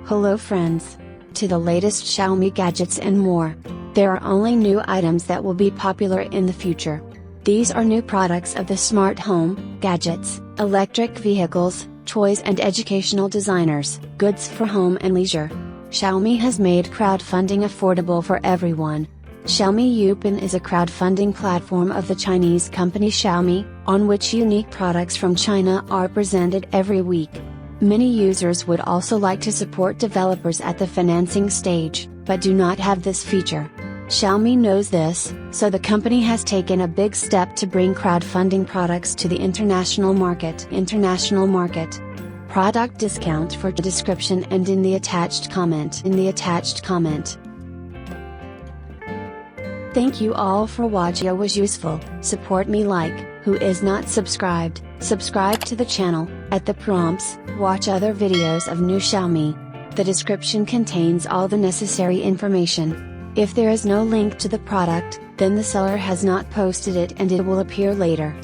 Hello friends! To the latest Xiaomi gadgets and more. There are only new items that will be popular in the future. These are new products of the smart home, gadgets, electric vehicles, toys and educational designers, goods for home and leisure. Xiaomi has made crowdfunding affordable for everyone. Xiaomi Youpin is a crowdfunding platform of the Chinese company Xiaomi, on which unique products from China are presented every week. Many users would also like to support developers at the financing stage, but do not have this feature. Xiaomi knows this, so the company has taken a big step to bring crowdfunding products to the international market. Product discount for description and in the attached comment. Thank you all for watching. It was useful. Support me who is not subscribed, subscribe to the channel, at the prompts, watch other videos of new Xiaomi. The description contains all the necessary information. If there is no link to the product, then the seller has not posted it and it will appear later.